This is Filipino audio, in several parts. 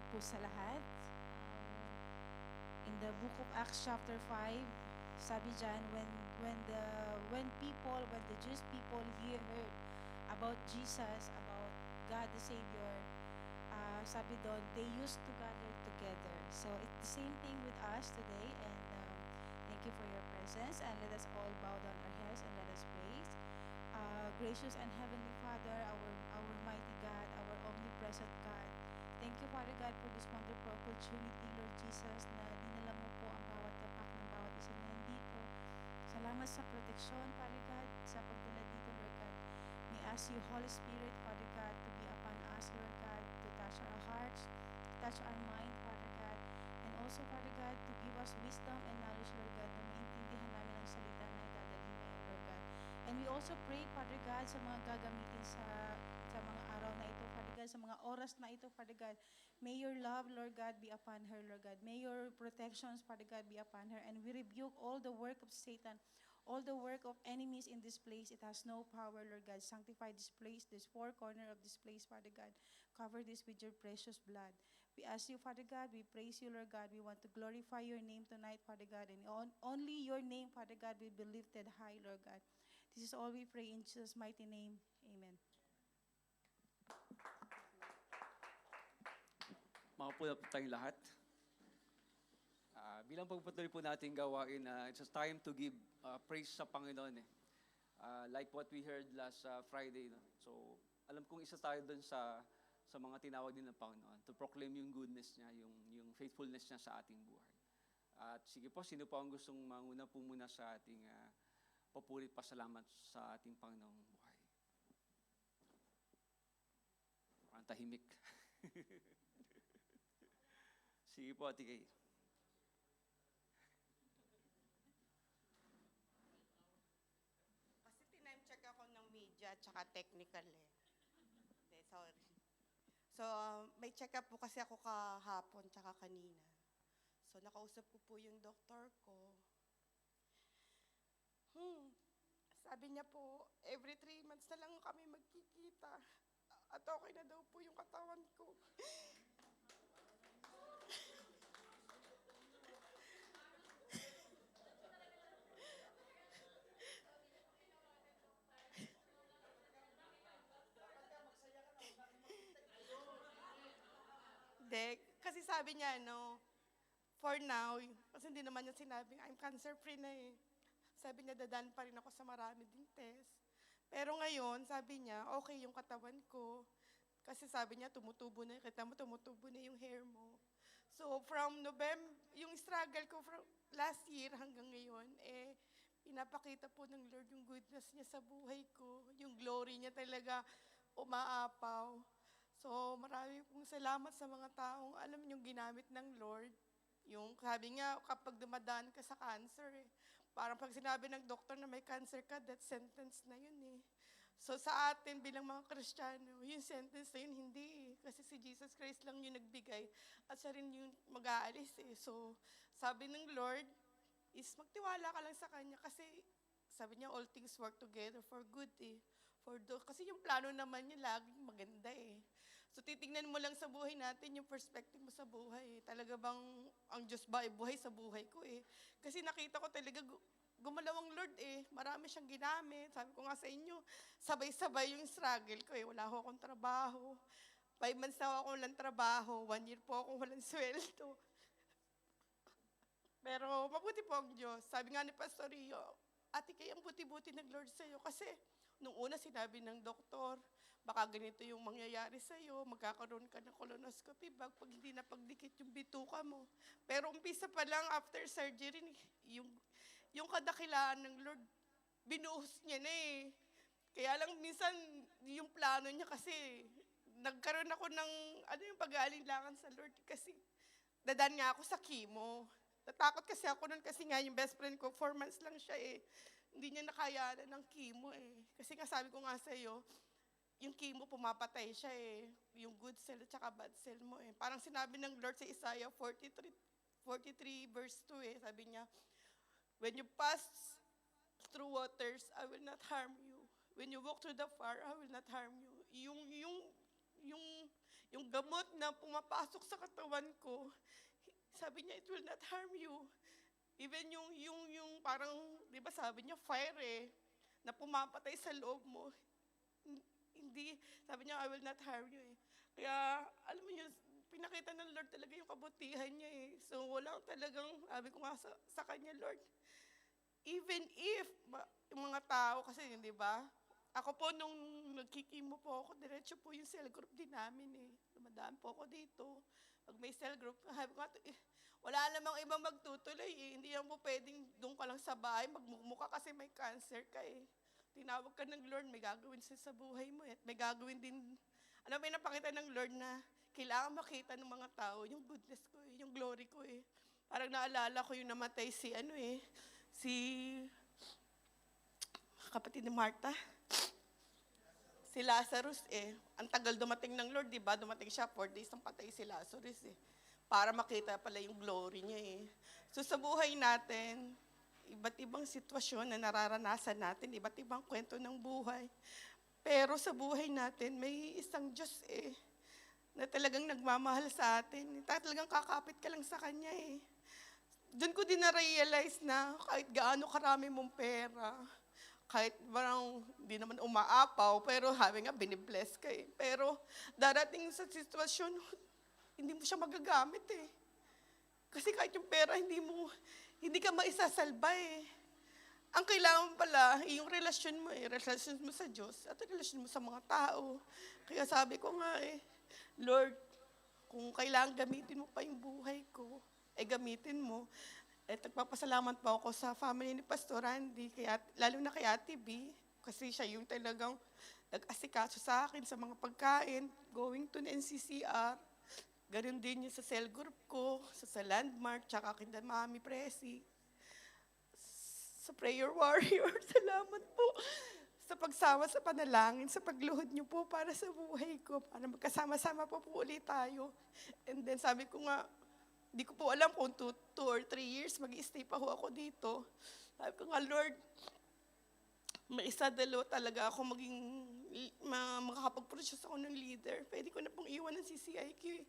po sa lahat. In the book of Acts chapter 5, sabi diyan, when the Jewish people heard about Jesus, about God the Savior, sabi doon, they used to gather together. So it's the same thing with us today, and thank you for your presence, and let us all bow down our heads and let us praise. Gracious and Heavenly Father, our mighty God, our omnipresent God, thank you, Father God, for this wonderful opportunity, Lord Jesus, na dinala mo po ang bawat tapak ng bawat isa na nandito. Salamat sa proteksyon, Father God, sa pagdala dito, Lord God. We ask you, Holy Spirit, Father God, to be upon us, Lord God, to touch our hearts, to touch our mind, Father God, and also, Father God, to give us wisdom and knowledge, Lord God, na maintindihan namin ang salita na idadalhin ngayon, Lord God. And we also pray, Father God, sa mga gagamitin sa mga araw na ito, Father God, sa mga oras na ito, Father God. May your love, Lord God, be upon her, Lord God. May your protections, Father God, be upon her. And we rebuke all the work of Satan, all the work of enemies in this place. It has no power, Lord God. Sanctify this place, this four corner of this place, Father God. Cover this with your precious blood. We ask you, Father God, we praise you, Lord God. We want to glorify your name tonight, Father God. And only your name, Father God, will be lifted high, Lord God. This is all we pray in Jesus' mighty name. Amen. Makapulat po tayong lahat. Bilang pagpatuloy po natin gawain, it's just time to give praise sa Panginoon. Like what we heard last Friday. No? So, alam kong isa tayo doon sa mga tinawag din ng Panginoon to proclaim yung goodness niya, yung faithfulness niya sa ating buhay. At sige po, sino po ang gustong manguna po muna sa ating papurit pasalamat sa ating Panginoong buhay? Ang tahimik. Sige po, Ate Kay. Kasi time check ako ng media at saka technical eh. Hindi, sorry. So, may check up po kasi ako kahapon tsaka kanina. So, nakausap ko po yung doktor ko. Sabi niya po, every 3 months na lang kami magkikita. At okay na daw po yung katawan ko. Hindi, kasi sabi niya, for now, kasi hindi naman niya sinabing, I'm cancer-free na eh. Sabi niya, dadaan pa rin ako sa marami ding test. Pero ngayon, sabi niya, okay yung katawan ko. Kasi sabi niya, tumutubo na, kita mo, tumutubo na yung hair mo. So, from November, yung struggle ko from last year hanggang ngayon, pinapakita po ng Lord yung goodness niya sa buhay ko. Yung glory niya talaga umaapaw. So, marami pong salamat sa mga taong alam yung ginamit ng Lord. Yung sabi nga, kapag dumadaan ka sa cancer, parang pag sinabi ng doktor na may cancer ka, death sentence na yun eh. So sa atin bilang mga Kristiyano, yung sentence na yun, hindi eh. Kasi si Jesus Christ lang yung nagbigay at siya rin yung mag-aalis eh. So sabi ng Lord is magtiwala ka lang sa Kanya kasi sabi niya all things work together for good eh. Kasi yung plano naman niya laging maganda eh. So titingnan mo lang sa buhay natin yung perspective mo sa buhay. Talaga bang ang Diyos ba ay buhay sa buhay ko eh. Kasi nakita ko talaga gumalaw ang Lord eh. Marami siyang ginamit. Sabi ko nga sa inyo, sabay-sabay yung struggle ko eh. Wala akong trabaho. 5 months na ako walang trabaho. 1 year po akong walang sweldo. Pero mabuti po ang Diyos. Sabi nga ni Pastor Rio, Ate Kay, ang buti-buti ng Lord sa'yo. Kasi nung una sinabi ng doktor, baka ganito yung mangyayari sa'yo, magkakaroon ka ng colonoscopy bag pag hindi na pagdikit yung bituka mo. Pero umpisa pa lang after surgery, yung kadakilaan ng Lord, binuhos niya na eh. Kaya lang minsan, yung plano niya kasi, nagkaroon ako ng, yung pag-aalinlangan sa Lord kasi dadaan nga ako sa chemo. Natakot kasi ako nun kasi nga yung best friend ko, 4 months lang siya eh. Hindi niya nakayanan ng chemo eh. Kasi nga sabi ko nga sa'yo, yung chemo pumapatay siya eh. Yung good cell at saka bad cell mo eh. Parang sinabi ng Lord sa Isaiah 43 verse 2 eh. Sabi niya, when you pass through waters, I will not harm you. When you walk through the fire, I will not harm you. Yung yung gamot na pumapasok sa katawan ko, sabi niya, it will not harm you. Even yung parang, di ba sabi niya, fire na pumapatay sa loob mo. Hindi, sabi niya, I will not harm you Kaya, alam mo yun, pinakita ng Lord talaga yung kabutihan niya So, walang talagang, sabi ko nga sa kanya, Lord, even if, yung mga tao kasi, di ba? Ako po, nung nagkikimo po ako, diretso po yung cell group din namin Dumadaan po ako dito. Pag may cell group, sabi ko nga, wala namang ibang magtutuloy Hindi lang po pwedeng doon ka lang sa bahay, magmukha kasi may cancer ka Tinawag ka ng Lord, may gagawin siya sa buhay mo At may gagawin din, may napakita ng Lord na kailangan makita ng mga tao yung goodness ko yung glory ko Parang naalala ko yung namatay si kapatid ni Martha. Si Lazarus ang tagal dumating ng Lord, di ba? Dumating siya, 4 days nang patay si Lazarus Para makita pala yung glory niya So sa buhay natin, iba't ibang sitwasyon na nararanasan natin, iba't ibang kwento ng buhay. Pero sa buhay natin, may isang Diyos na talagang nagmamahal sa atin. Talagang kakapit ka lang sa Kanya Doon ko din na-realize na kahit gaano karami mong pera, kahit parang hindi naman umaapaw, pero sabi nga, binibless ka Pero darating sa sitwasyon, hindi mo siya magagamit Kasi kahit yung pera, hindi ka maisasalba Ang kailangan pala, yung relasyon mo relasyon mo sa Diyos, at relasyon mo sa mga tao. Kaya sabi ko nga Lord, kung kailangan gamitin mo pa yung buhay ko, gamitin mo. Nagpapasalamat po ako sa family ni Pastor Randy, lalo na kay Ate B, kasi siya yung talagang nag-asikaso sa akin sa mga pagkain, going to NCCR. Ganun din yung sa cell group ko, sa Landmark, tsaka kinda Mami Presi. Sa Prayer Warrior, salamat po sa pagsama sa panalangin, sa pagluhod niyo po para sa buhay ko, para magkasama-sama po ulit tayo. And then sabi ko nga, di ko po alam kung 2 or 3 years mag-i-stay pa ho ako dito. Sabi ko nga, Lord, may isa-dalo talaga ako makakapag-produce ako ng leader. Pwede ko na pong iwan ng CCIQ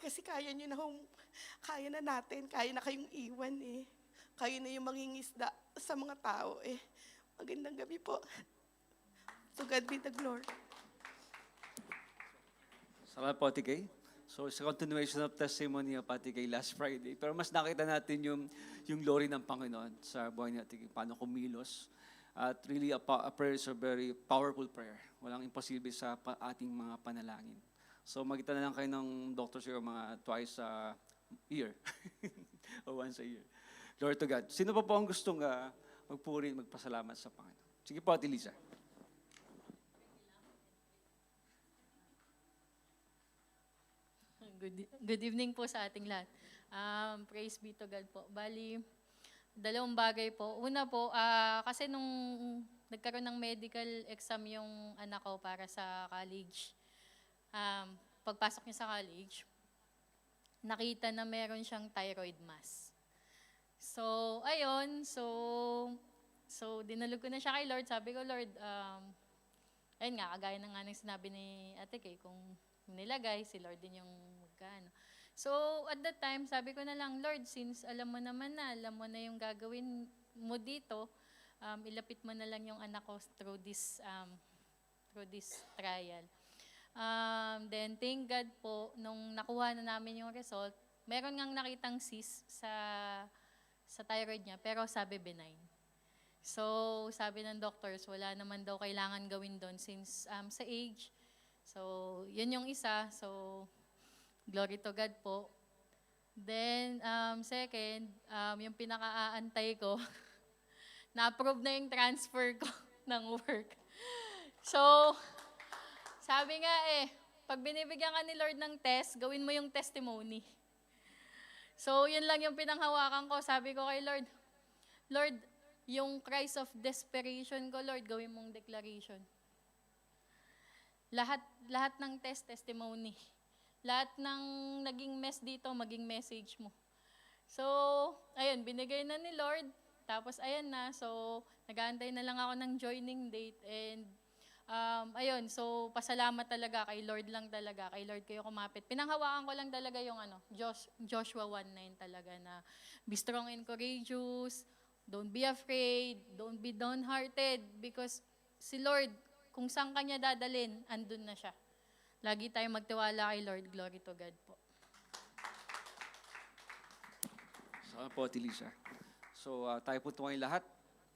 Kasi kaya niyo na kaya na natin, kaya na kayong iwan Kaya na yung mangingisda sa mga tao Magandang gabi po. To God be the glory. Salamat po, Ate Kay. So, it's a continuation of testimony of Ate Kay last Friday. Pero mas nakita natin yung glory ng Panginoon sa buhay ni Ate Kay, paano kumilos. At really, a prayer is a very powerful prayer. Walang imposible sa ating mga panalangin. So, magkita na lang kayo ng doctors or mga twice a year. O once a year. Glory to God. Sino pa po ang gustong magpuri, magpasalamat sa Panginoon? Sige po, Ate Liza. Good evening po sa ating lahat. Praise be to God po. Bali, dalawang bagay po. Una po, kasi nung nagkaroon ng medical exam yung anak ko para sa college, pagpasok niya sa college, nakita na meron siyang thyroid mass. So, ayun. So dinalog ko na siya kay Lord. Sabi ko, Lord, ayun nga, kagaya na nga ng sinabi ni Ate Kay, kung nilagay, si Lord din yung magkano. So, at that time, sabi ko na lang, Lord, since alam mo naman na, alam mo na yung gagawin mo dito, ilapit mo na lang yung anak ko through this trial. Then, thank God po, nung nakuha na namin yung result, meron ngang nakitang cyst sa thyroid niya, pero sabi benign. So, sabi ng doctors, wala naman daw kailangan gawin doon since sa age. So, yun yung isa. So, glory to God po. Then, second, yung pinaka-aantay ko, na-approve na yung transfer ko ng work. So, sabi nga pag binibigyan ka ni Lord ng test, gawin mo yung testimony. So, yun lang yung pinanghawakan ko. Sabi ko kay Lord, Lord, yung cries of desperation ko, Lord, gawin mong declaration. Lahat ng testimony. Lahat ng naging mess dito, maging message mo. So, ayun, binigay na ni Lord. Tapos, ayan na. So, nag-aantay na lang ako ng joining date. And Ayun, so pasalamat talaga kay Lord lang talaga. Kay Lord kayo kumapit. Pinanghawakan ko lang talaga yung Joshua 1:9 talaga na be strong and courageous, don't be afraid, don't be downhearted because si Lord, kung saan kanya dadalin, andun na siya. Lagi tayong magtiwala kay Lord. Glory to God po. Salamat po, Ate Lisa. So, tayo po tumayo lahat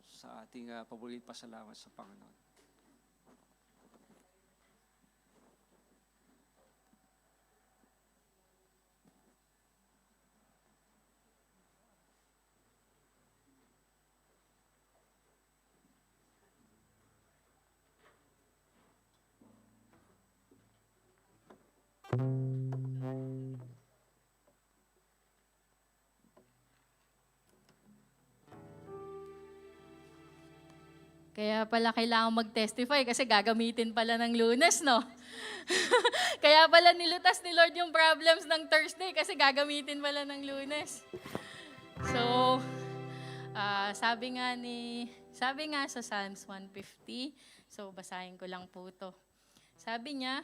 sa ating paborito pasalamat sa Panginoon. Kaya pala kailangan mag-testify kasi gagamitin pala ng Lunes, no? Kaya pala nilutas ni Lord yung problems ng Thursday kasi gagamitin pala ng Lunes. So, sabi nga sa Psalms 150, so basahin ko lang po to. Sabi niya,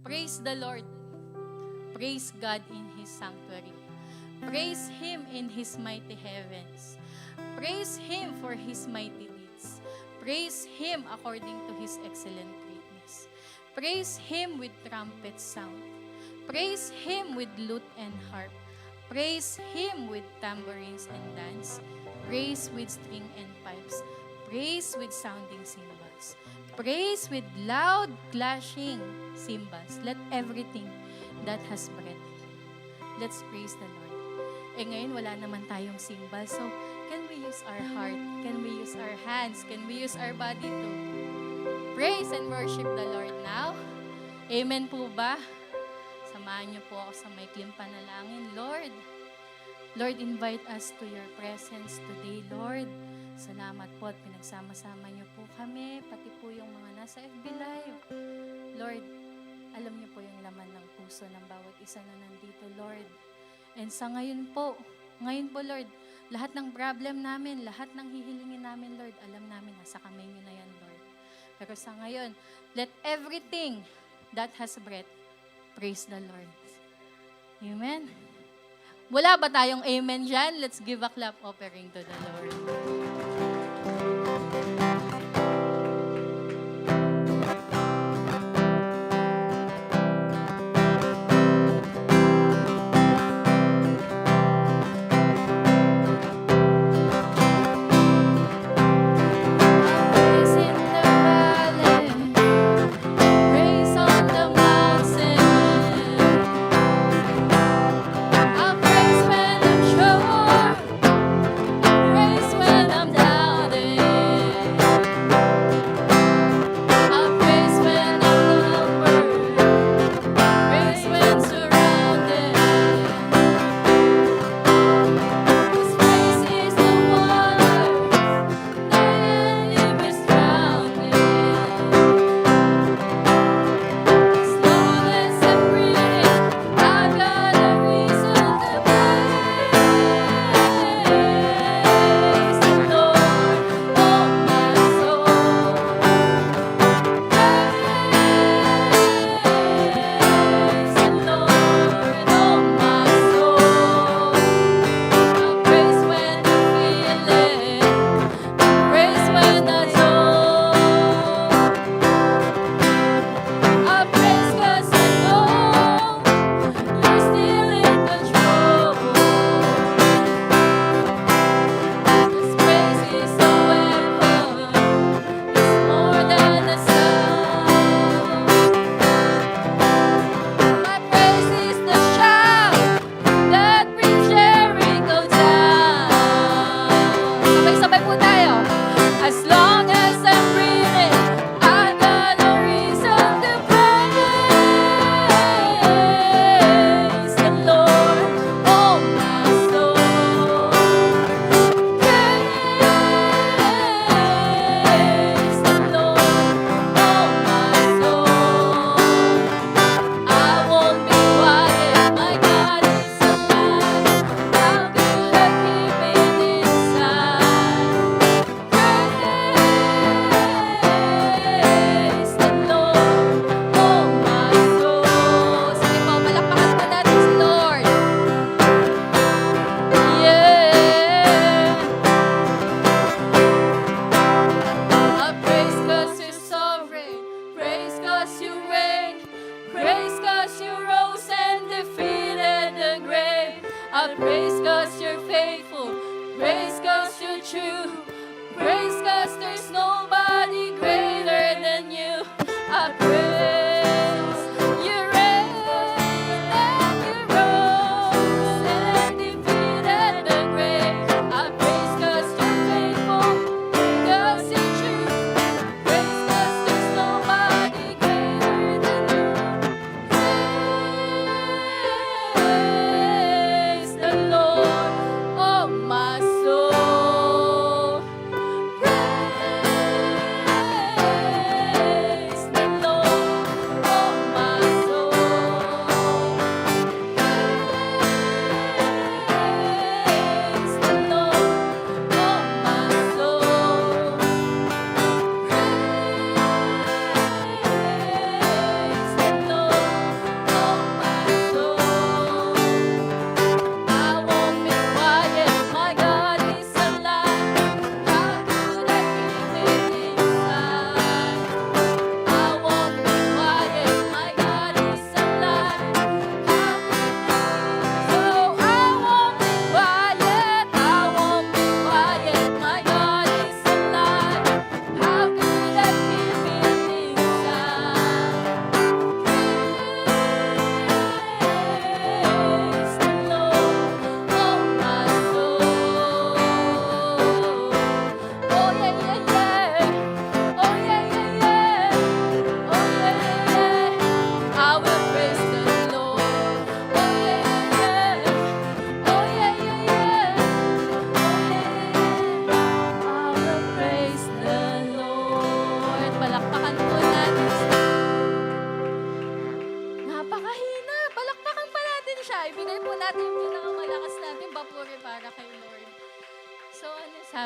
praise the Lord. Praise God in His sanctuary. Praise Him in His mighty heavens. Praise Him for His mighty deeds. Praise Him according to His excellent greatness. Praise Him with trumpet sound. Praise Him with lute and harp. Praise Him with tambourines and dance. Praise with string and pipes. Praise with sounding cymbals. Praise with loud clashing cymbals. Let everything that has breath. Let's praise the Lord. Ngayon wala naman tayong cymbals. So, can we use our heart? Can we use our hands? Can we use our body to praise and worship the Lord now? Amen po ba? Samahan niyo po ako sa maikling panalangin. Lord, invite us to your presence today, Lord. Salamat po at pinagsama-sama niyo po kami, pati po yung mga nasa FB Live. Lord, alam niyo po yung laman ng puso ng bawat isa na nandito, Lord. And sa ngayon po, Lord, lahat ng problem namin, lahat ng hihilingin namin, Lord, alam namin, nasa kamay niyo na yan, Lord. Pero sa ngayon, let everything that has breath, praise the Lord. Amen? Wala ba tayong amen dyan? Let's give a clap offering to the Lord.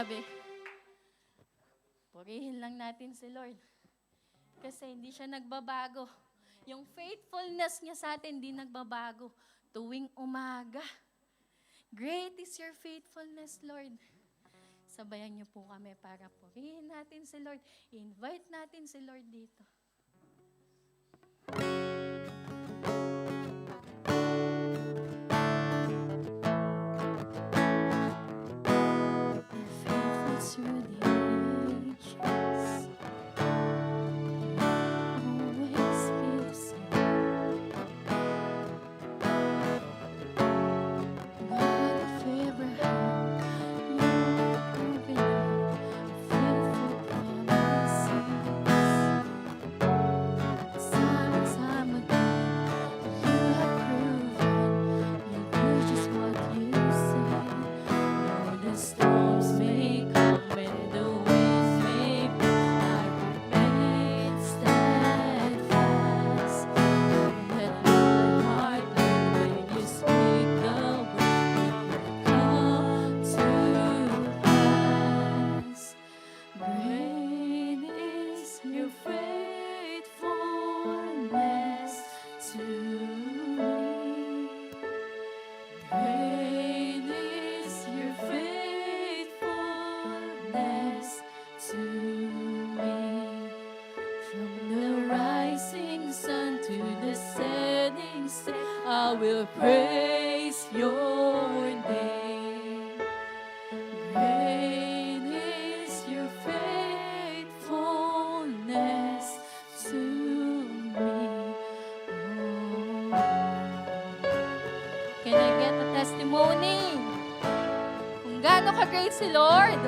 sabi, purihin lang natin si Lord. Kasi hindi siya nagbabago. Yung faithfulness niya sa atin, hindi nagbabago. Tuwing umaga. Great is your faithfulness, Lord. Sabayan niyo po kami para purihin natin si Lord. Invite natin si Lord dito. You're faithful through the ages. Always be the same. God of Abraham, you're covenant, faithful promises. Time and time again, you have proven you do just what you say. Though the storms may come and the winds may blow, I remain steadfast. Let my heart learn when you speak the word, it come to pass. Great is your faithfulness to me. Great is your faithfulness to me. From the rising sun to the setting sun, I will praise your name. Great is your faithfulness to me. Oh. Can I get a testimony? Kung gaano ka-great si Lord.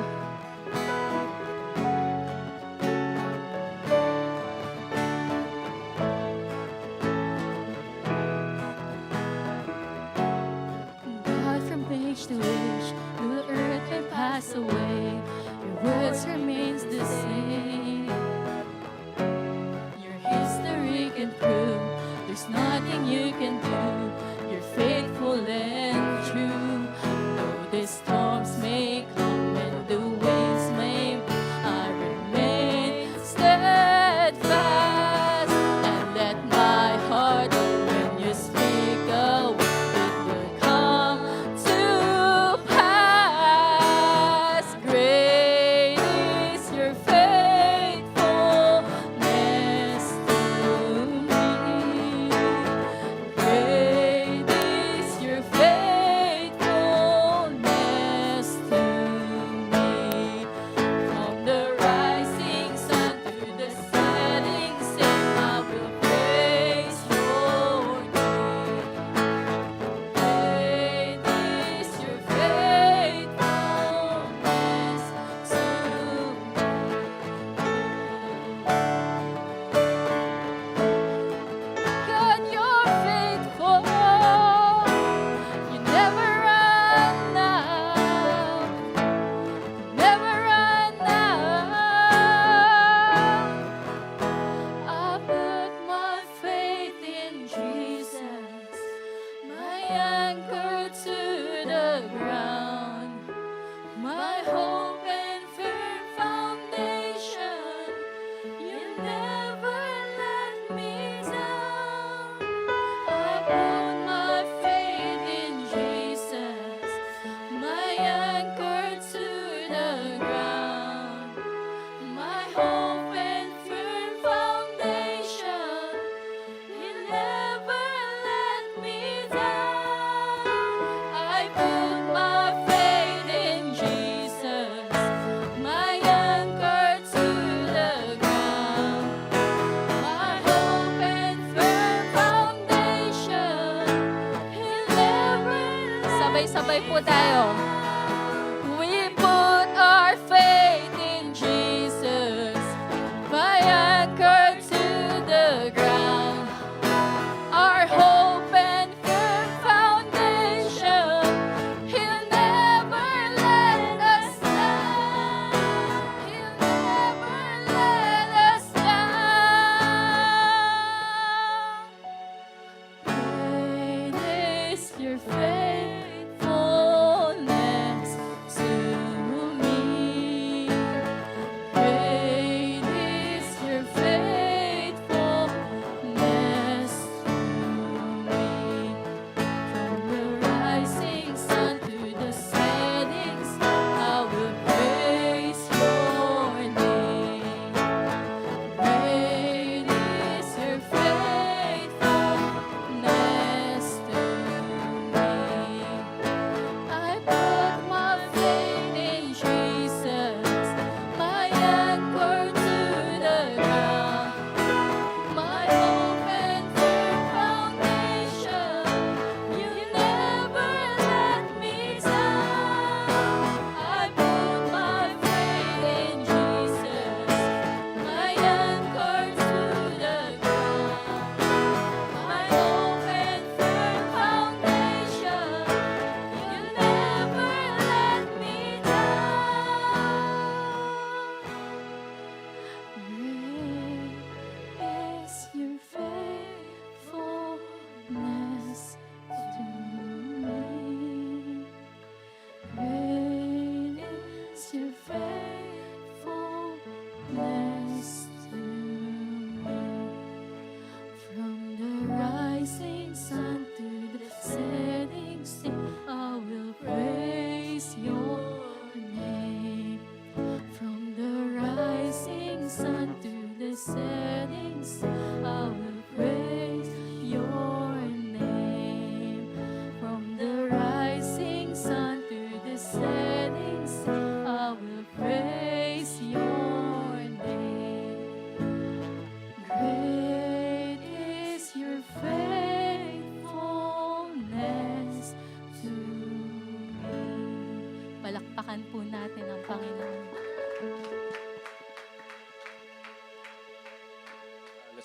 God, from age to age, the earth may pass away. Your words remains the same. Your history can prove there's nothing you can do. You're faithful and true. Though the storms may come and the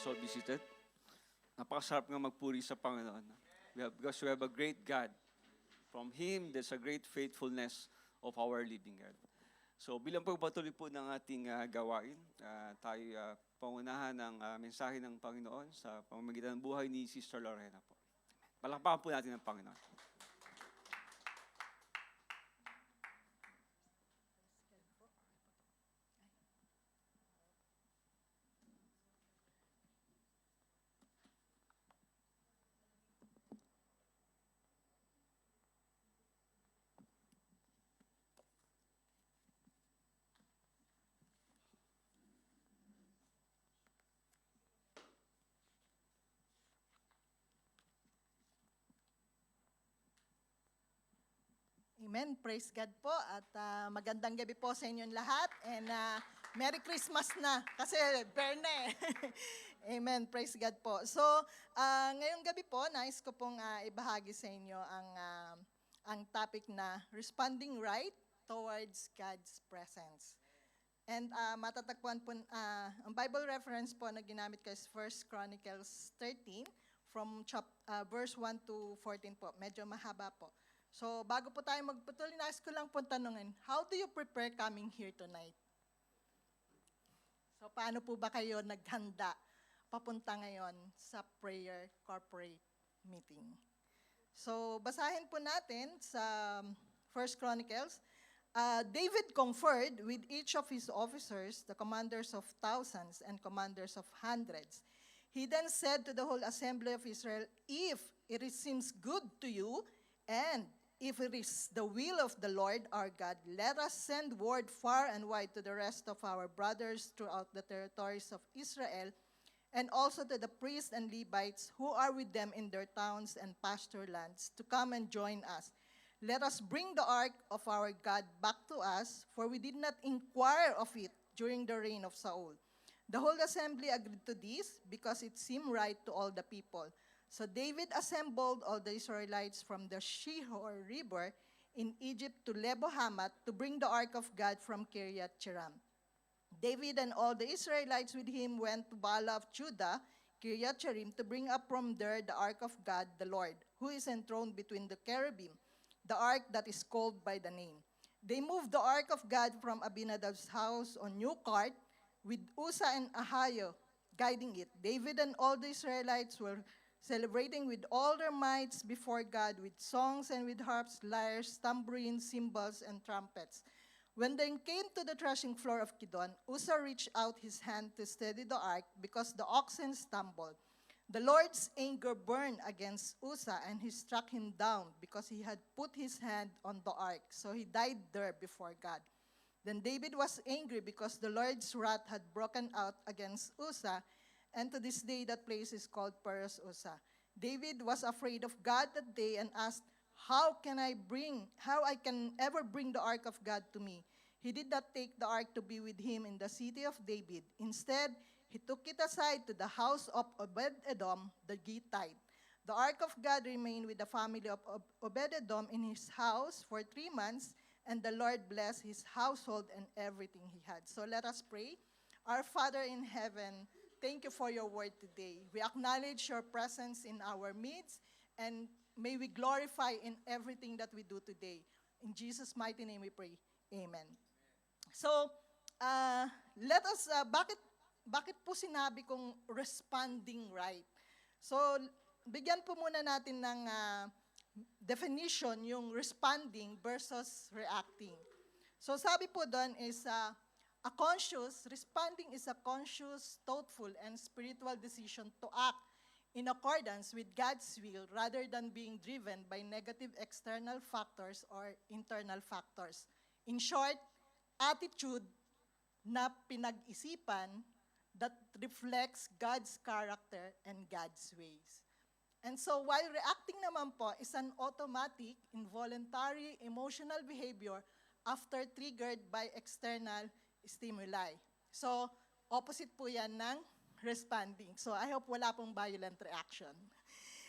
all be seated. Napakasarap nga magpuri sa Panginoon. Because we have a great God. From Him, there's a great faithfulness of our living God. So bilang pagpatuloy po ng ating gawain, tayo pangunahan ng mensahe ng Panginoon sa pamamagitan ng buhay ni Sister Lorena po. Palakpakan po natin ang Panginoon. Amen. Praise God po at magandang gabi po sa inyong lahat and Merry Christmas na kasi Berne. Amen. Praise God po. So, ngayong gabi po, nais ko pong ibahagi sa inyo ang topic na responding right towards God's presence. And matatagpuan po, ang Bible reference po na ginamit ko is 1 Chronicles 13 from verse 1 to 14 po. Medyo mahaba po. So, bago po tayo magpatuloy, nais ko lang po tanungin, how do you prepare coming here tonight? So, paano po ba kayo naghanda papunta ngayon sa prayer corporate meeting? So, basahin po natin sa 1 Chronicles. David conferred with each of his officers, the commanders of thousands and commanders of hundreds. He then said to the whole assembly of Israel, if it seems good to you, and if it is the will of the Lord our God, let us send word far and wide to the rest of our brothers throughout the territories of Israel, and also to the priests and Levites who are with them in their towns and pasture lands, to come and join us. Let us bring the ark of our God back to us, for we did not inquire of it during the reign of Saul. The whole assembly agreed to this, because it seemed right to all the people. So David assembled all the Israelites from the Shihor River in Egypt to Lebo Hamath to bring the ark of God from Kiriath Jearim. David and all the Israelites with him went to Baalah of Judah, Kiriath Jearim, to bring up from there the ark of God, the Lord, who is enthroned between the cherubim, the ark that is called by the name. They moved the ark of God from Abinadab's house on new cart, with Uzzah and Ahio guiding it. David and all the Israelites were celebrating with all their mights before God, with songs and with harps, lyres, tambourines, cymbals, and trumpets. When they came to the threshing floor of Kidon, Uzzah reached out his hand to steady the ark, because the oxen stumbled. The Lord's anger burned against Uzzah, and he struck him down, because he had put his hand on the ark. So he died there before God. Then David was angry, because the Lord's wrath had broken out against Uzzah, and to this day that place is called Perez Uzzah. David was afraid of God that day and asked, how I can ever bring the ark of God to me? He did not take the ark to be with him in the city of David. Instead, he took it aside to the house of Obed-Edom the Gittite. The ark of God remained with the family of Obed-Edom in his house for 3 months, and the Lord blessed his household and everything he had. So let us pray. Our Father in heaven, thank you for your word today. We acknowledge your presence in our midst, and may we glorify in everything that we do today. In Jesus' mighty name we pray. Amen. So, let us, bakit po sinabi kong responding right? So, bigyan po muna natin ng definition yung responding versus reacting. So, sabi po doon is, responding is a conscious, thoughtful, and spiritual decision to act in accordance with God's will rather than being driven by negative external factors or internal factors. In short, attitude na pinag-isipan that reflects God's character and God's ways. And so while reacting naman po is an automatic, involuntary, emotional behavior after triggered by external stimuli. So, opposite po yan ng responding. So, I hope wala pong violent reaction.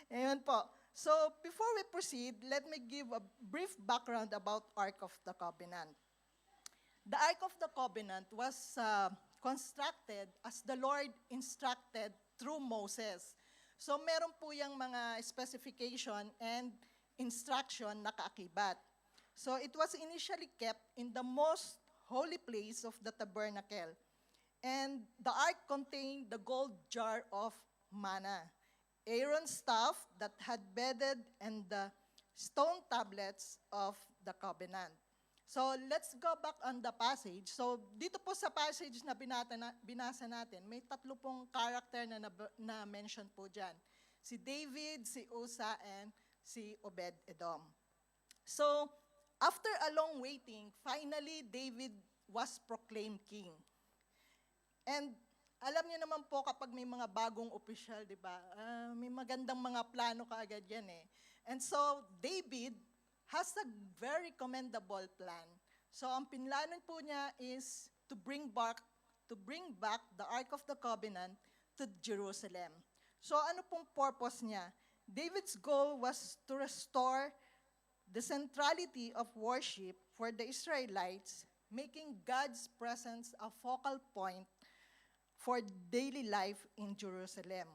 Ayan po. So, before we proceed, let me give a brief background about Ark of the Covenant. The Ark of the Covenant was constructed as the Lord instructed through Moses. So meron po yung mga specification and instruction na kaakibat. So it was initially kept in the most holy place of the tabernacle. And the ark contained the gold jar of manna, Aaron's staff that had bedded, and the stone tablets of the covenant. So let's go back on the passage. So dito po sa passage na binasa natin, may tatlo pong character na mention po dyan. Si David, si Uza, and si Obed-Edom. So after a long waiting, finally David was proclaimed king. And alam niyo naman po kapag may mga bagong opisyal, di ba? May magandang mga plano kaagad yan eh. And so David has a very commendable plan. So ang pinlanon po niya is to bring back the Ark of the Covenant to Jerusalem. So ano pong purpose niya? David's goal was to restore the centrality of worship for the Israelites, making God's presence a focal point for daily life in Jerusalem.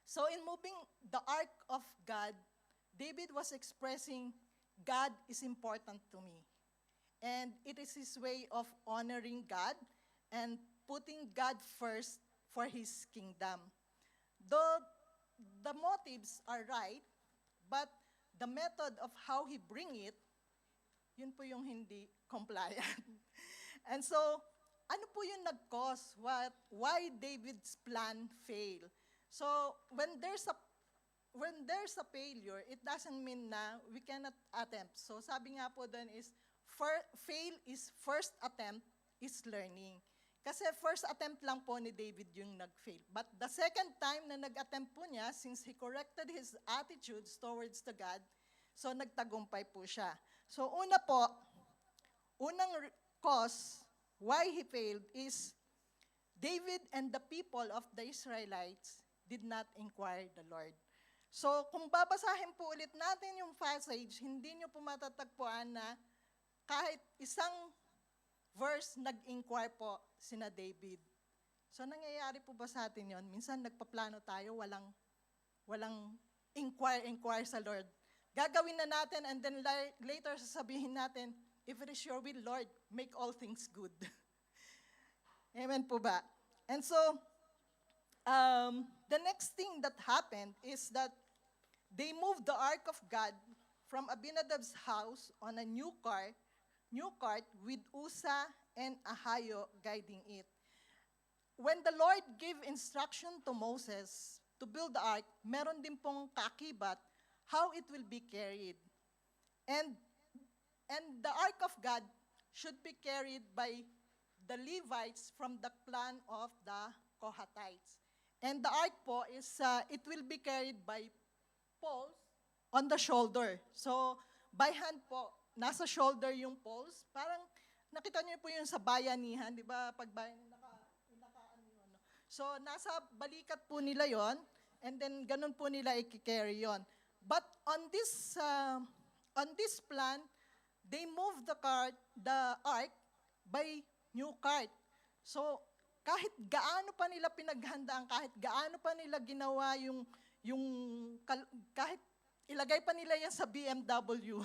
So in moving the Ark of God, David was expressing, God is important to me. And it is his way of honoring God and putting God first for his kingdom. Though the motives are right, but the method of how he bring it, yun po yung hindi compliant. And so, ano po yung nag-cause? Why David's plan failed? So, when there's a failure, it doesn't mean na we cannot attempt. So sabi nga po doon is, fail is first attempt is learning. Kasi first attempt lang po ni David yung nag-fail. But the second time na nag-attempt po niya, since he corrected his attitudes towards the God, so nagtagumpay po siya. So unang cause why he failed is David and the people of the Israelites did not inquire the Lord. So, kung babasahin po ulit natin yung passage, hindi nyo po matatagpuan na kahit isang verse nag-inquire po sina David. So, nangyayari po ba sa atin yon? Minsan nagpaplano tayo, walang inquire sa Lord. Gagawin na natin and then later sasabihin natin, if it is your will, Lord, make all things good. Amen po ba? And so, the next thing that happened is that they moved the Ark of God from Abinadab's house on a new cart with Uza and Ahio guiding it. When the Lord gave instruction to Moses to build the ark, meron din pong kaakibat how it will be carried. And the Ark of God should be carried by the Levites from the clan of the Kohathites. And the ark po is, it will be carried by poles on the shoulder. So, by hand po, nasa shoulder yung poles. Parang, nakita niyo po yung sa bayanihan, di ba? Pag so, nasa balikat po nila yon, and then ganun po nila i-carry yon. But on this plan, they moved the ark by new cart. So, kahit gaano pa nila pinaghandaan, kahit gaano pa nila ginawa kahit ilagay pa nila yan sa BMW,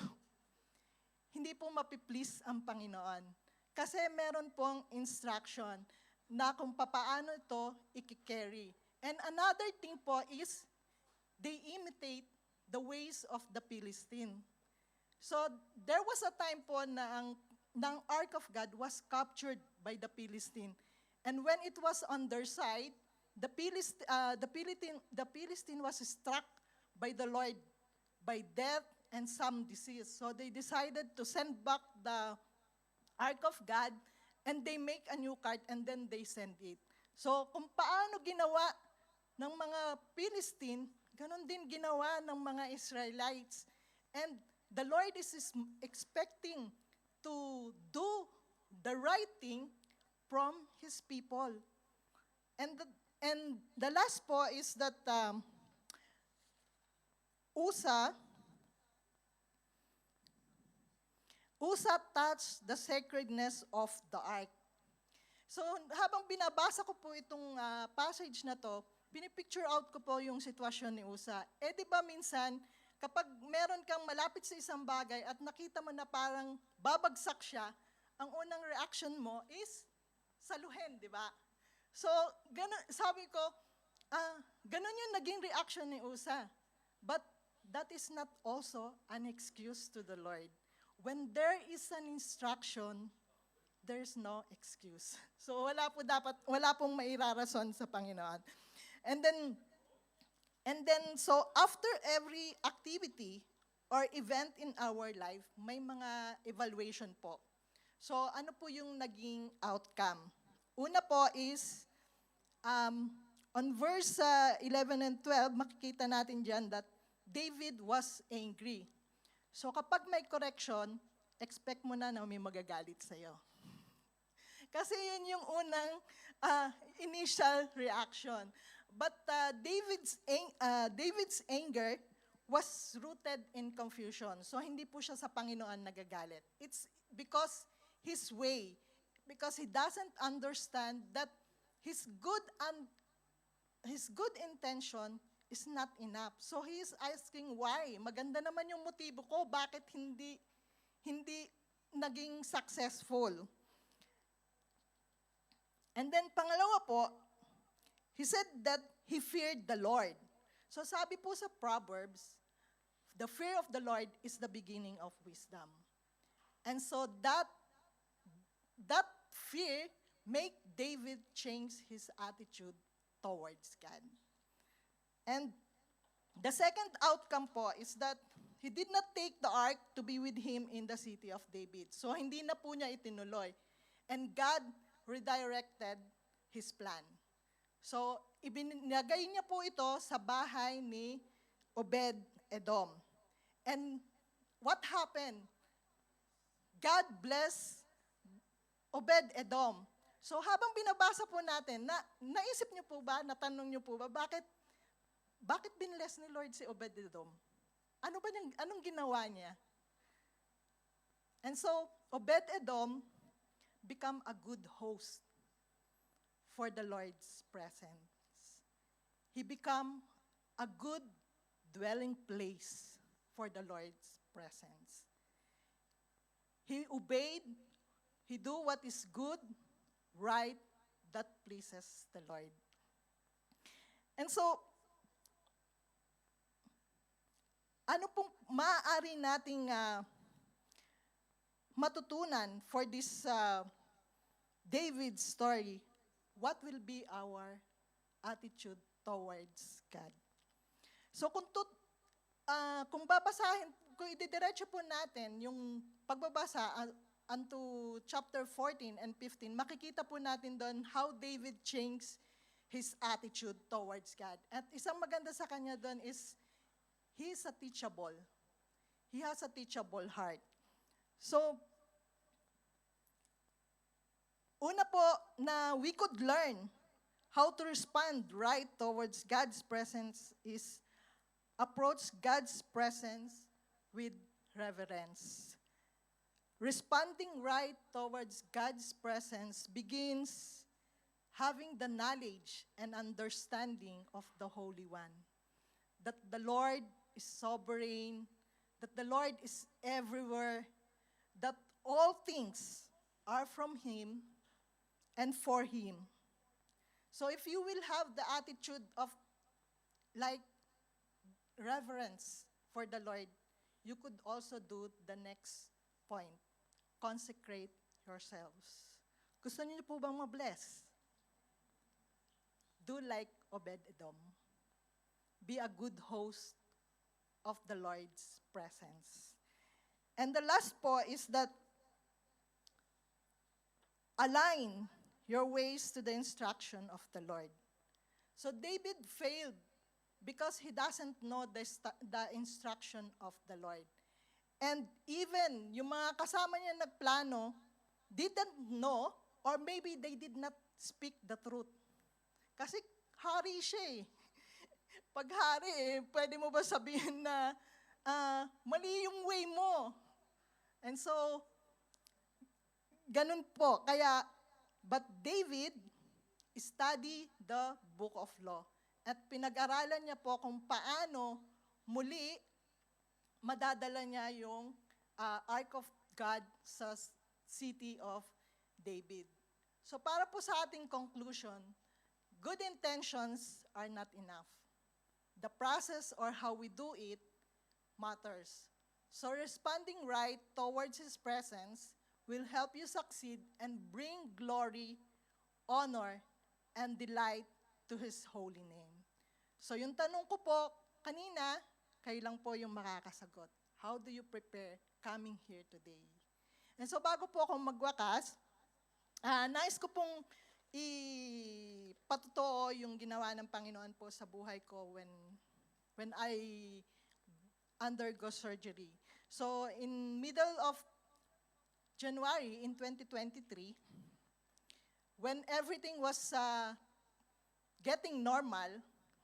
hindi po mapiplease ang Panginoon. Kasi meron pong instruction na kung papaano ito i-carry. And another thing po is, they imitate the ways of the Philistine. So, there was a time po na ang Ark of God was captured by the Philistine. And when it was on their side, the Philistine was struck by the Lord by death and some disease. So they decided to send back the Ark of God, and they make a new cart, and then they send it. So kung paano ginawa ng mga Philistine, ganon din ginawa ng mga Israelites. And the Lord is expecting to do the right thing from His people. And the last po is that Uza touched the sacredness of the ark. So habang binabasa ko po itong passage na to, pinipicture out ko po yung sitwasyon ni Usa. Di ba minsan, kapag meron kang malapit sa isang bagay at nakita mo na parang babagsak siya, ang unang reaction mo is saluhin, di ba? So, sabi ko, ganun yung naging reaction ni Usa. But that is not also an excuse to the Lord. When there is an instruction, there's no excuse. So wala pong mairarason sa Panginoon. And then, so after every activity or event in our life, may mga evaluation po. So ano po yung naging outcome? Una po is, on verse 11 and 12, makikita natin dyan that David was angry. So kapag may correction, expect mo na may magagalit sa'yo. Kasi yun yung unang initial reaction. But David's anger was rooted in confusion. So hindi po siya sa Panginoon nagagalit. It's because his way, because he doesn't understand that his good intention is not enough. So he is asking why. Maganda naman yung motibo ko, bakit hindi naging successful? And then pangalawa po, he said that he feared the Lord. So sabi po sa Proverbs, the fear of the Lord is the beginning of wisdom. And so that fear make David change his attitude towards God. And the second outcome po is that he did not take the ark to be with him in the city of David. So hindi na po niya itinuloy. And God redirected his plan. So ibinagay niya po ito sa bahay ni Obed-Edom. And what happened? God blessed Obed-Edom. So habang binabasa po natin, naisip niyo po ba, natanong niyo po ba, bakit binless ni Lord si Obed-Edom? Anong ginawa niya? And so, Obed-Edom become a good host for the Lord's presence. He become a good dwelling place for the Lord's presence. He obeyed, he do what is good, right, that pleases the Lord. And so, ano pong maaari nating matutunan for this David's story? What will be our attitude towards God? So kung babasahin, kung ididiretso po natin yung pagbabasa unto chapter 14 and 15, makikita po natin doon how David changed his attitude towards God. At isang maganda sa kanya doon is, he is a teachable. He has a teachable heart. So, una po na we could learn how to respond right towards God's presence is approach God's presence with reverence. Responding right towards God's presence begins having the knowledge and understanding of the Holy One. That the Lord is sovereign, that the Lord is everywhere, that all things are from Him and for Him. So if you will have the attitude of like reverence for the Lord, you could also do the next point. Consecrate yourselves. Gusto niyo po bang ma-bless? Do like Obed-Edom. Be a good host of the Lord's presence. And the last po is that align your ways to the instruction of the Lord. So David failed because he doesn't know the instruction of the Lord. And even yung mga kasama niya nagplano didn't know, or maybe they did not speak the truth. Kasi hari siya eh. Pag hari pwede mo ba sabihin na mali yung way mo? And so, ganun po. Kaya, but David studied the book of law. at pinag-aralan niya po kung paano muli madadala niya yung Ark of God sa city of David. So para po sa ating conclusion, good intentions are not enough. The process or how we do it matters. So responding right towards His presence will help you succeed and bring glory, honor, and delight to His holy name. So yung tanong ko po kanina, kayo lang po yung makakasagot. How do you prepare coming here today? And so bago po ako magwakas, nais ko pong ipatotoo yung ginawa ng Panginoon po sa buhay ko when I undergo surgery. So in middle of January in 2023, when everything was getting normal,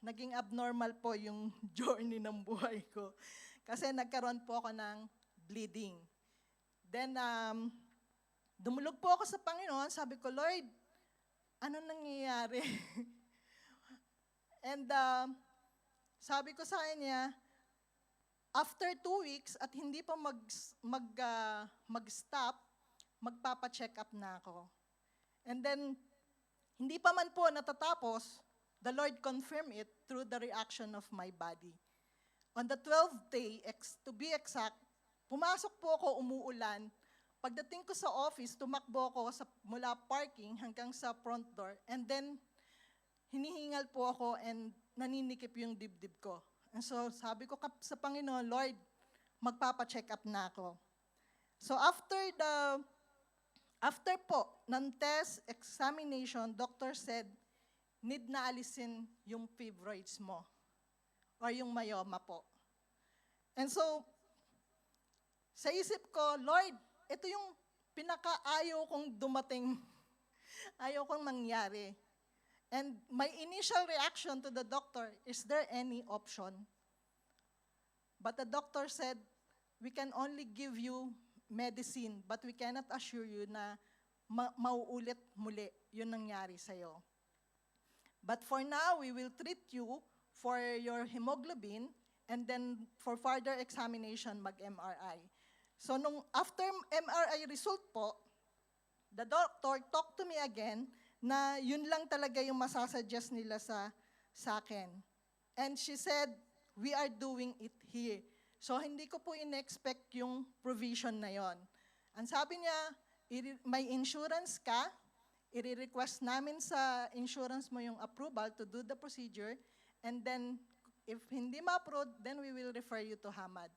naging abnormal po yung journey ng buhay ko. Kasi nagkaroon po ako ng bleeding. Then, dumulog po ako sa Panginoon, sabi ko, Lord, ano nangyayari? And sabi ko sa Kanya, after 2 weeks at hindi pa mag-stop, magpapa-check up na ako. And then, hindi pa man po natatapos, the Lord confirmed it through the reaction of my body. On the 12th day, to be exact, pumasok po ako, umuulan. Pagdating ko sa office, tumakbo ako mula parking hanggang sa front door. And then, hinihingal po ako and naninikip yung dibdib ko. And so, sabi ko sa Panginoon, Lord, magpapa-check up na ako. So, after po ng test examination, doctor said, need na alisin yung fibroids mo or yung myoma po. And so, sa isip ko, Lord, ito yung pinaka-ayaw kong dumating, ayaw kong mangyari. And my initial reaction to the doctor, is there any option? But the doctor said, we can only give you medicine, but we cannot assure you na mauulit muli yun nangyari sa'yo. But for now, we will treat you for your hemoglobin and then for further examination, mag-MRI. So after MRI result po, the doctor talked to me again na yun lang talaga yung masasuggest nila sa akin. And she said, we are doing it here. So hindi ko po in-expect yung provision na yon. Ang sabi niya, may insurance ka, i-request namin sa insurance mo yung approval to do the procedure, and then if hindi ma-approve, then we will refer you to Hamad.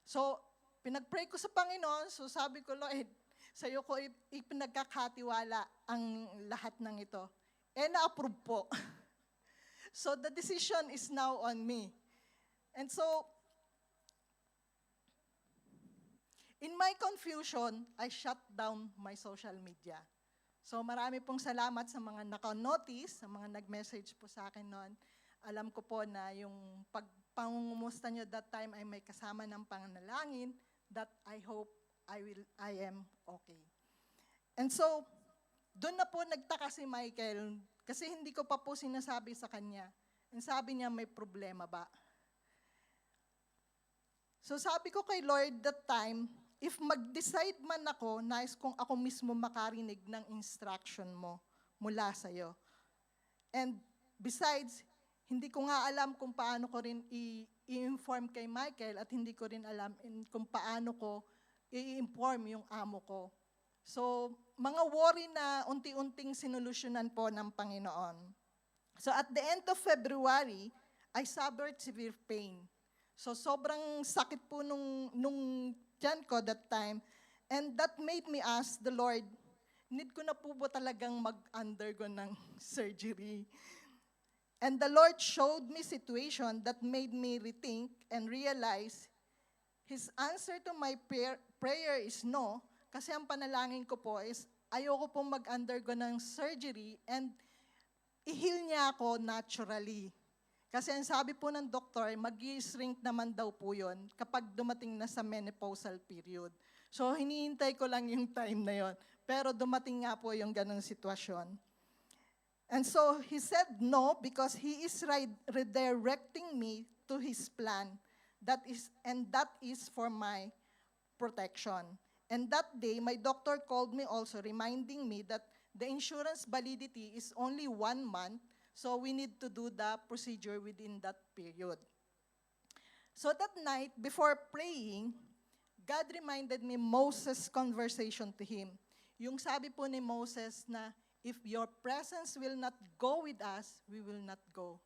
So, pinag-pray ko sa Panginoon, so sabi ko, Lord, sa'yo ko ipinagkakatiwala ang lahat ng ito. Na-approve po. So, the decision is now on me. And so, in my confusion, I shut down my social media. So marami pong salamat sa mga naka-notice, sa mga nag-message po sa akin noon. Alam ko po na yung pangungumusta nyo that time ay may kasama ng panganalangin that I hope I am okay. And so, doon na po nagtaka si Michael kasi hindi ko pa po sinasabi sa kanya. And sabi niya, may problema ba? So sabi ko kay Lord that time, if mag-decide man ako, nais kong ako mismo makarinig ng instruction mo mula sa'yo. And besides, hindi ko nga alam kung paano ko rin i-inform kay Michael at hindi ko rin alam kung paano ko i-inform yung amo ko. So, mga worry na unti-unting sinolusyonan po ng Panginoon. So, at the end of February, I suffered severe pain. So, sobrang sakit po nung tiyan ko that time. And that made me ask the Lord, need ko na po ba talagang mag-undergo ng surgery? And the Lord showed me situation that made me rethink and realize His answer to my prayer is no, kasi ang panalangin ko po is ayoko pong mag-undergo ng surgery and i-heal niya ako naturally. Kasi ang sabi po ng doktor, mag-shrink naman daw po yun kapag dumating na sa menopausal period. So, hinihintay ko lang yung time na yon. Pero dumating nga po yung ganong sitwasyon. And so he said no because he is redirecting me to his plan. That is for my protection. And that day, my doctor called me also reminding me that the insurance validity is only 1 month, so we need to do the procedure within that period. So that night, before praying, God reminded me Moses' conversation to him. Yung sabi po ni Moses na, if your presence will not go with us, we will not go.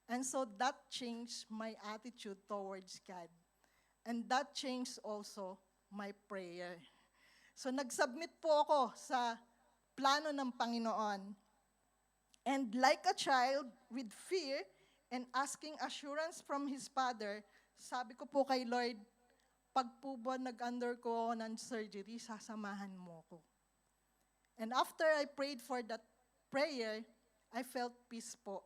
And so that changed my attitude towards God. And that changed also my prayer. So nag-submit po ako sa plano ng Panginoon. And like a child with fear and asking assurance from his father, sabi ko po kay Lord, pag po ba nag-undergo ng surgery, sasamahan mo ko. And after I prayed for that prayer, I felt peace po.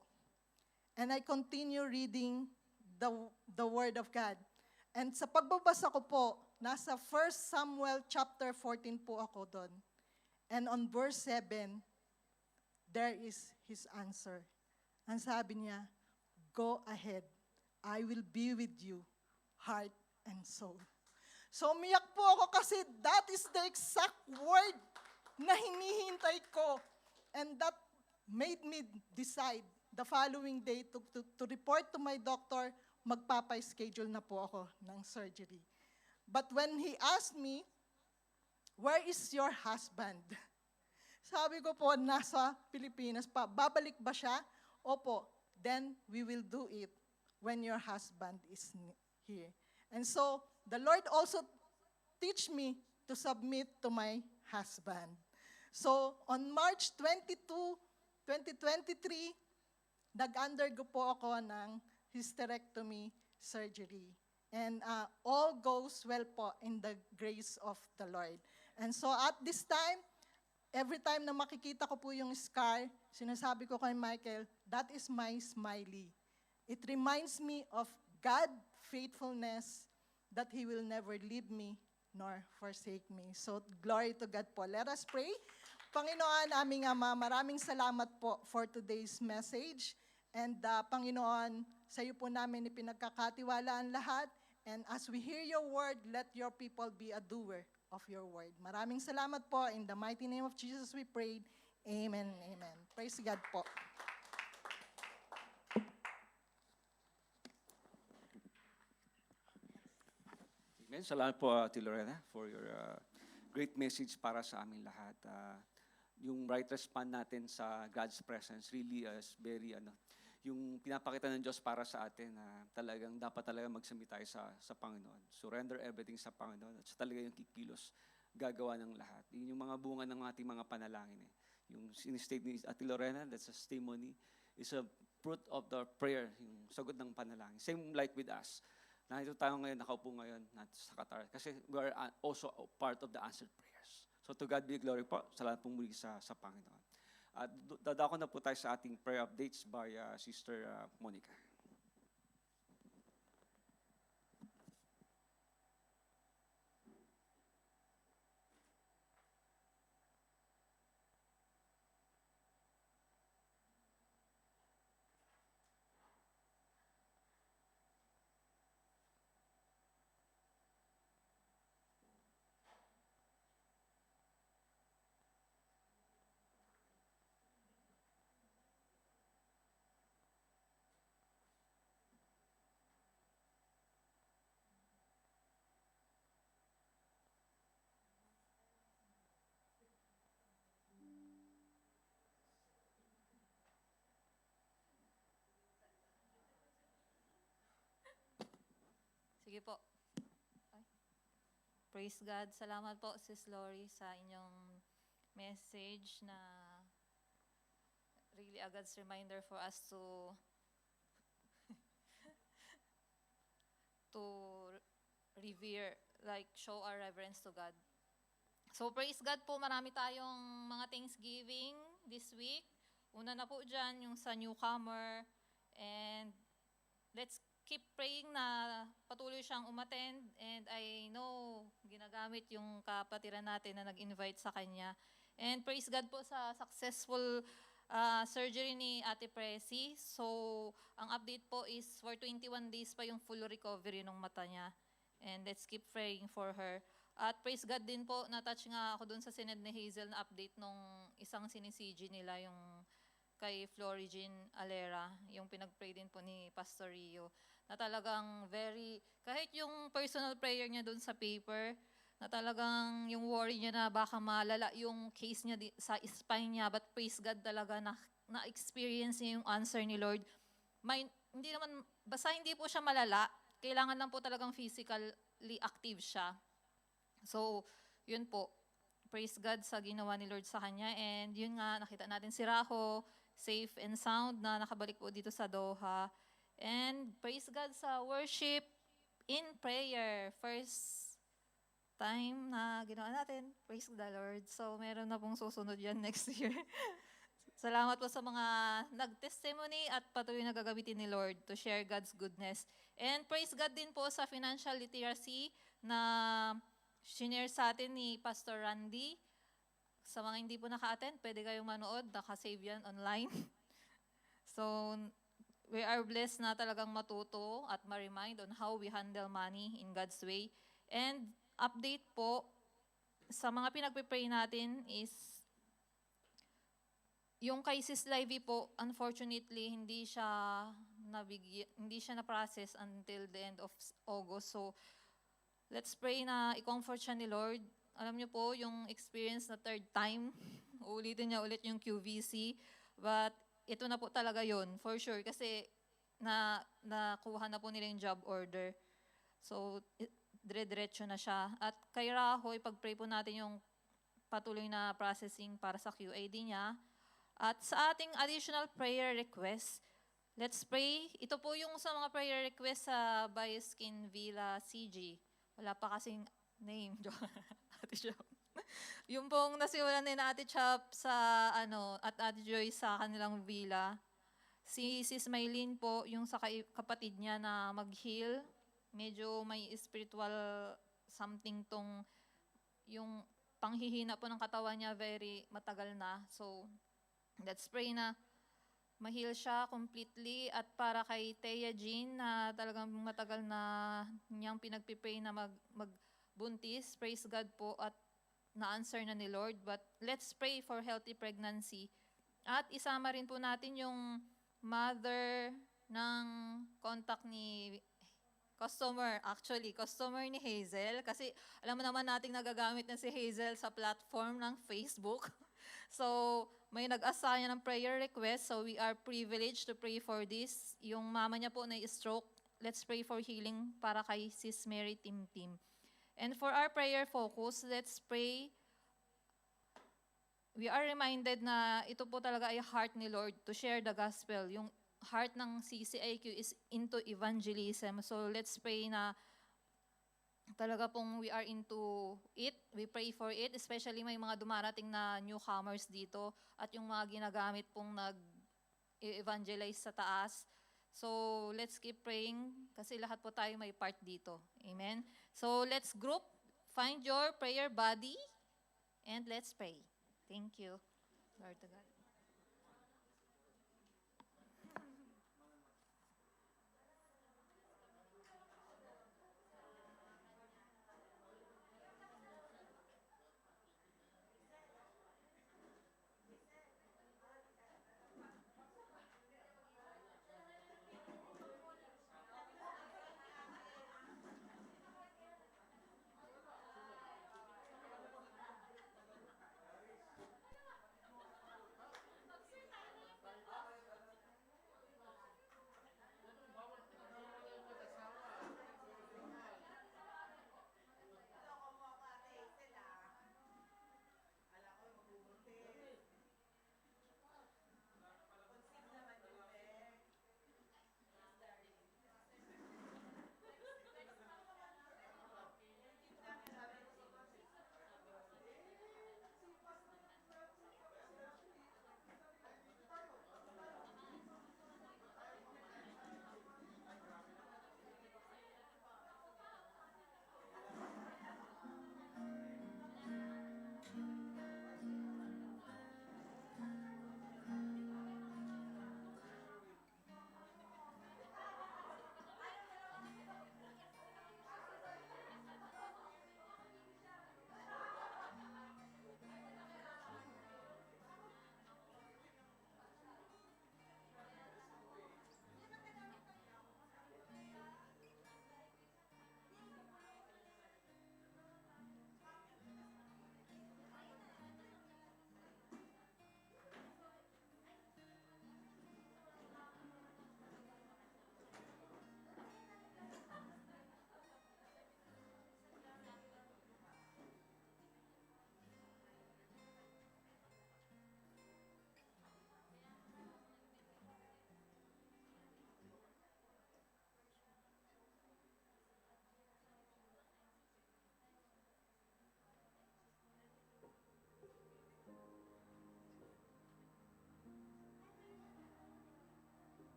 And I continue reading the Word of God. And sa pagbabasa ko po, nasa 1 Samuel chapter 14 po ako doon. And on verse 7, there is his answer. Ang sabi niya, go ahead. I will be with you, heart and soul. So umiyak po ako kasi that is the exact word na hinihintay ko. And that made me decide the following day to report to my doctor, magpapa-schedule na po ako ng surgery. But when he asked me, where is your husband? Sabi ko po, nasa Pilipinas pa. Babalik ba siya? Opo. Then we will do it when your husband is here. And so, the Lord also teach me to submit to my husband. So, on March 22, 2023, nag-undergo po ako ng hysterectomy surgery. And all goes well po in the grace of the Lord. And so, at this time, every time na makikita ko po yung scar, sinasabi ko kay Michael, that is my smiley. It reminds me of God's faithfulness that He will never leave me nor forsake me. So, glory to God po. Let us pray. Panginoon, aming Ama, maraming salamat po for today's message. And Panginoon, sa iyo po namin ipinagkakatiwalaan lahat. And as we hear your word, let your people be a doer of your word. Maraming salamat po. In the mighty name of Jesus we prayed. Amen and amen. Praise God po. Amen. Salamat po, Ate Lorena, for your great message para sa aming lahat. Yung right response natin sa God's presence really is very, yung pinapakita ng Diyos para sa atin na talagang dapat talaga magsumit tayo sa Panginoon. Surrender everything sa Panginoon. At talaga yung kikilos, gagawa ng lahat. Yun yung mga bunga ng ating mga panalangin. Yung sinistate ni Ate Lorena, that's a testimony, is a fruit of the prayer, yung sagot ng panalangin. Same like with us. Nandito tayo ngayon, nakaupo ngayon sa Qatar. Kasi we are also part of the answered prayers. So to God be the glory po. Salamat po muli sa Panginoon. At dadako na po tayo sa ating prayer updates by Sister Monica. Sige po. Ay. Praise God. Salamat po, Sis Lori, sa inyong message na really a God's reminder for us to revere, like show our reverence to God. So praise God po, marami tayong mga Thanksgiving this week. Una na po dyan, yung sa newcomer. And let's keep praying na patuloy siyang umattend, and I know ginagamit yung kapatiran natin na nag-invite sa kanya. And praise God po sa successful surgery ni Ate Presi. So, ang update po is for 21 days pa yung full recovery ng mata niya. And let's keep praying for her. At praise God din po, na-touch nga ako dun sa Synod ni Hazel na update nung isang sinisigi nila, yung kay Florigin Alera, yung pinag-pray din po ni Pastor Rio, na talagang kahit yung personal prayer niya dun sa paper, na talagang yung worry niya na baka malala yung case niya sa spine niya, but praise God talaga na-experience niya yung answer ni Lord. Basta hindi po siya malala, kailangan lang po talagang physically active siya. So, yun po. Praise God sa ginawa ni Lord sa kanya. And yun nga, nakita natin si Raho, safe and sound na nakabalik po dito sa Doha. And praise God sa worship in prayer. First time na ginawa natin. Praise the Lord. So, meron na pong susunod yan next year. Salamat po sa mga nag-testimony at patuloy na gagamitin ni Lord to share God's goodness. And praise God din po sa financial literacy na shinare sa atin ni Pastor Randy. Sa mga hindi po naka-attend, pwede kayong manood, naka-save yan online. So, we are blessed na talagang matuto at ma-remind on how we handle money in God's way. And update po, sa mga pinagpipray natin is, yung kay Sis Livy po, unfortunately, hindi siya na-process until the end of August. So, let's pray na i-comfort siya ni Lord. Alam niyo po, yung experience na third time, ulitin niya ulit yung QVC. But ito na po talaga yon for sure. Kasi nakuha na po nila yung job order. So, dire-diretso na siya. At kay Raho, ipag-pray po natin yung patuloy na processing para sa QAD niya. At sa ating additional prayer request, let's pray. Ito po yung sa mga prayer request sa Bioskin Villa CG. Wala pa kasing name. Ate Chop. Yung pong nasimulan ni Ate Chop sa at Ate Joy sa kanilang villa. Si Sis Maylene po, yung sa kapatid niya na mag-heal. Medyo may spiritual something yung panghihina po ng katawan niya very matagal na. So, let's pray na ma-heal siya completely. At para kay Thea Jean na talagang matagal na niyang pinagpipray na magbuntis, praise God po at na-answer na ni Lord. But let's pray for healthy pregnancy. At isama rin po natin yung mother ng contact ni customer ni Hazel. Kasi alam mo naman nating nagagamit na si Hazel sa platform ng Facebook. So, may nag-assign ng prayer request, so we are privileged to pray for this. Yung mama niya po na stroke, let's pray for healing para kay Sis Mary Tim. And for our prayer focus, let's pray. We are reminded na ito po talaga ay heart ni Lord to share the gospel. Yung heart ng CCIQ is into evangelism. So let's pray na talaga pong we are into it, we pray for it, especially may mga dumarating na newcomers dito at yung mga ginagamit pong nag-evangelize sa taas. So, let's keep praying kasi lahat po tayo may part dito. Amen? So, let's group, find your prayer body, and let's pray. Thank you. Lord to God.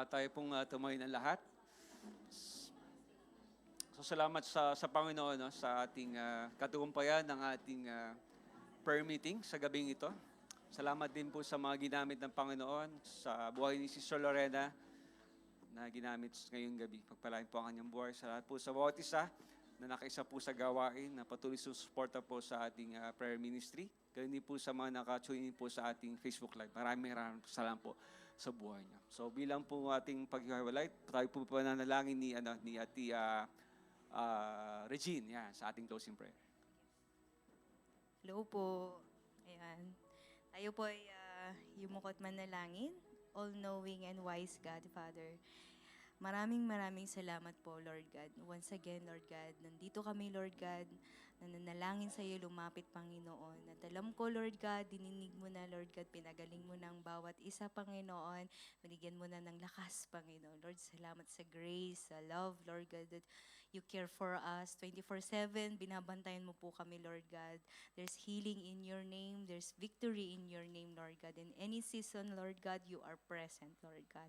Tayo pong tumayo ng lahat. So salamat sa Panginoon, no, sa ating katugumpayan ng ating prayer meeting sa gabing ito. Salamat din po sa mga ginamit ng Panginoon sa buhay ni Sister Lorena na ginamit ngayong gabi. Pagpalain po ang kanyang buhay. Salamat po sa bawat isa na nakaisa po sa gawain, na patuloy susuporta po sa ating prayer ministry. Ganun din po sa mga nakatune in po sa ating Facebook Live. Maraming salamat po sa buhay niyo. So bilang po ating paghihiwalay, tayo po pananalangin ni Ate Regine, yan, sa ating closing prayer. Hello po. Ayan. Tayo po ay yumukot manalangin, all-knowing and wise God, Father. Maraming salamat po, Lord God. Once again, Lord God, nandito kami, Lord God, nananalangin sa iyo, lumapit, Panginoon. At alam ko, Lord God, dininig mo na, Lord God, pinagaling mo ng bawat isa, Panginoon. Binigyan mo na ng lakas, Panginoon. Lord, salamat sa grace, sa love, Lord God, that you care for us 24/7. Binabantayan mo po kami, Lord God. There's healing in your name. There's victory in your name, Lord God. In any season, Lord God, you are present, Lord God.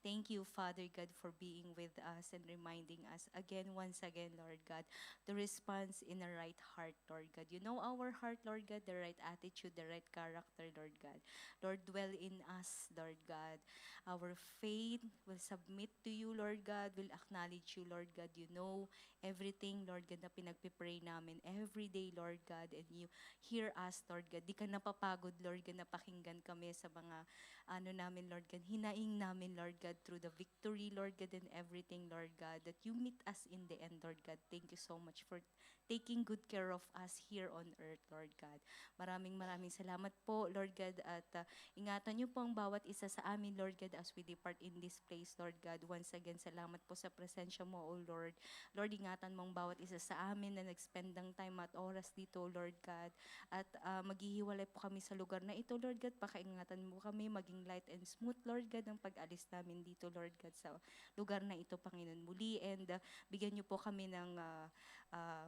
Thank you, Father God, for being with us and reminding us again, once again, Lord God, the response in a right heart, Lord God. You know our heart, Lord God, the right attitude, the right character, Lord God. Lord, dwell in us, Lord God. Our faith will submit to you, Lord God, will acknowledge you, Lord God. You know everything, Lord God, na pinagpipray namin every day, Lord God, and you hear us, Lord God. Di ka napapagod, Lord God, napakinggan kami sa mga namin, Lord God, hinaing namin, Lord God, through the victory, Lord God, and everything, Lord God, that you meet us in the end, Lord God. Thank you so much for taking good care of us here on earth, Lord God. Maraming salamat po, Lord God, at ingatan niyo po ang bawat isa sa amin, Lord God, as we depart in this place, Lord God. Once again, salamat po sa presensya mo, O Lord. Lord, ingatan mo ang bawat isa sa amin na nag-spend ng time at oras dito, Lord God. At maghihiwalay po kami sa lugar na ito, Lord God. Pakaingatan mo kami, maging light and smooth, Lord God, ang pag-alis namin dito, Lord God, sa lugar na ito, Panginoon, muli. And bigyan niyo po kami ng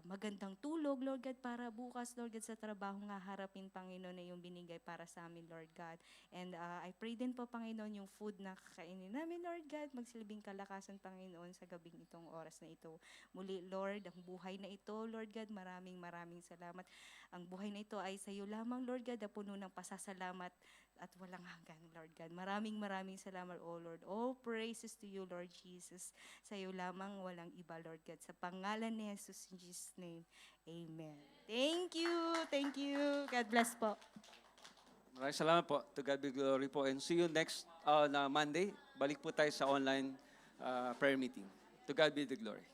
magandang tulog, Lord God, para bukas, Lord God, sa trabaho nga harapin, Panginoon, na yung binigay para sa amin, Lord God. And I pray din po, Panginoon, yung food na kakainin namin, Lord God, magsilbing kalakasan, Panginoon, sa gabing itong oras na ito. Muli, Lord, ang buhay na ito, Lord God, maraming salamat. Ang buhay na ito ay sa iyo lamang, Lord God, na puno ng pasasalamat at walang hanggan, Lord God. Maraming salamat, O Lord. All praises to you, Lord Jesus. Sa iyo lamang, walang iba, Lord God. Sa pangalan ni Jesus, in Jesus' name, amen. Thank you. God bless po. Maraming salamat po. To God be glory po. And see you next na Monday. Balik po tayo sa online prayer meeting. To God be the glory.